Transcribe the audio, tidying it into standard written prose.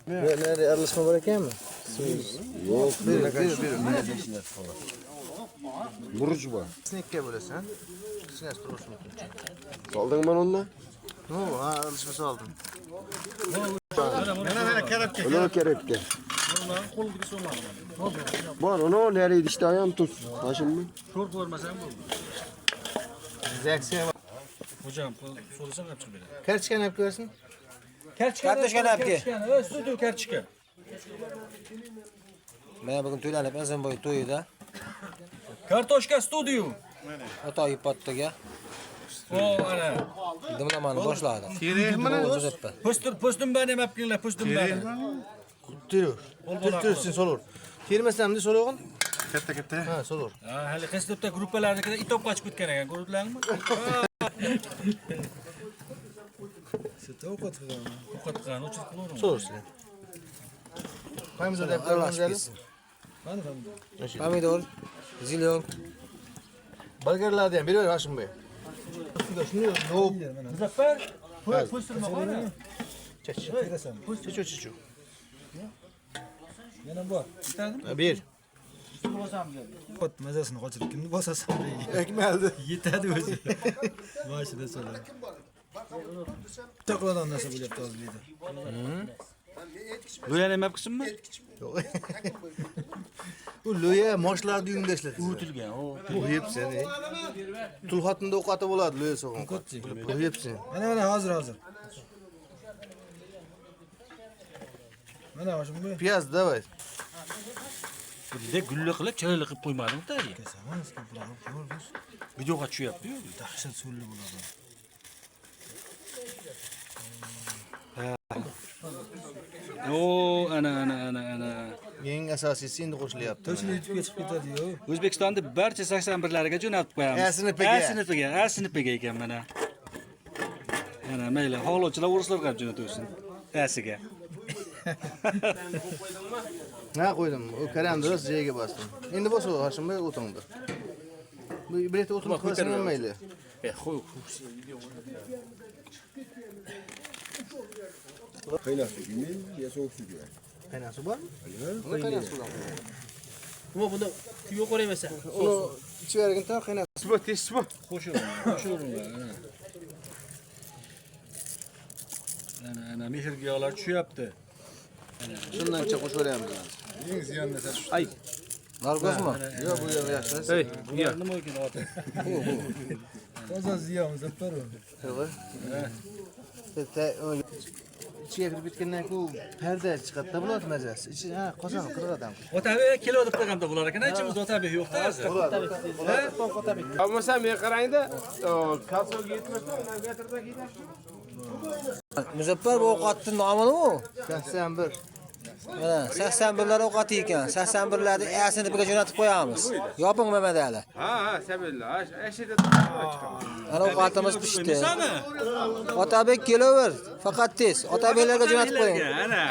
Nerede aralashma bor ekanmi? Yo'q, bir. Buruch bor. Snekka bo'lasan. Kichkina turish mumkin. Soldingmi unda? Yo'q, ha, aralashma soldim. Mana karabka. Uni kerakda. Qo'lga so'ladi. Bor, uni nerede idishda ham tut. Mashimmi? Sho'r ko'rmasam bo'ldi. Zaksiya. Hocam, so'rasam ham chiqib beradi. Kartochkani olib ko'rsin. Kartochkani olib kel. Studio kartochka. Mana bugun to'ylanib Azamboy to'yida. Kartoshka studio. Ota ipottiga. O, ana. Dimlamani boshladi. Kerakmi? Postum bani ham olib postum bani. Tursin solur. Termasamda so'rog'in. Katta. Ha, solur. Ha, hali qismda gruppalarnikida itob qochib ketgan ekan, ko'rdinglarmi? Ovqat qilgan. Ovqat qilgan, o'chib qo'ydim. So'rsin. Qayerda deb qo'ygansiz? Pomidor, zilyon. Burgerlarni ham beraver Hashimboy. Shuni yo'q. Muzaffar, postirma qora. Chichu. Yana bor. Bitadimi? Bir. Ot mazasini qochirib kimni bosasan? Ekmaldi. Yetadi o'zi. Boshida so'la. Taqladan narsa bo'lyapti hozir. Lo'yani nima qilsinmi? Yo'q. U lo'ya moshlarni uyingda ishlatdi. Unutilgan. Bu hepsi. Tulxatında o'qati bo'ladi lo'ya so'g'in. Bu hepsi. Mana hozir. Mana shu bu. Piyaz davay. Bizda gulli qilib, chiroyli qilib qo'ymadimda. Videoga tushyapti-yu, dahshat so'lli bo'ladi. O, ana. Eng asosiysi endi qo'shilyapti. To'shini YouTube'ga chiqib ketadi-yu. O'zbekistonda barcha 81larga jo'natib qo'yamiz. A sinfiga ekan mana. Mana mayli, xohlovchilar o'rislarga ham jo'nataversin. Asiga. Ha, qo'ydim. O karamni rost joyiga bosdim. Endi bosa Hashimboy o'tingdi. Bu biletda o'tirib qo'ysan mayli. Qaynaq suymi yo sovuq suv kerak? Qaynaq suv bormi? Qaynaq suv. Nima buni kuyga qo'ymaysa? Uni ichivergin ta qaynaq suv tez suv. Qo'shiringlar. Ana mehrgiyolar tushyapti. Shundancha qo'shaveramiz. Eng ziyonli shu. Ay, Narkozmi? yo'q bu yer yaxshi. Ey, nima ekan oti? Toza ziyon Muzaffar. Yo'q. İçiga kirib ketgandan keyin parda chiqadi-da bular mazasi. Ichi ha qozon qirg'adan. Otabek kelo deb qo'yganda bular ekan, ichimizda Otabek yo'q-da hozir. Bo'lmasa men qarangda, kalsoga yetmasdan undan metrda ketadi. Muzaffar bu ovqatning nomi nima? 81. Mana 81lar ovqati ekan. 81larni asini biga jo'natib qo'yamiz. Yoping Mamadali. Ha, sabilla. Ashida Ana ovqatimiz pishdi. Otabek kelaver, faqat tez. Otabeklarga jo'natib qo'ying. Ana.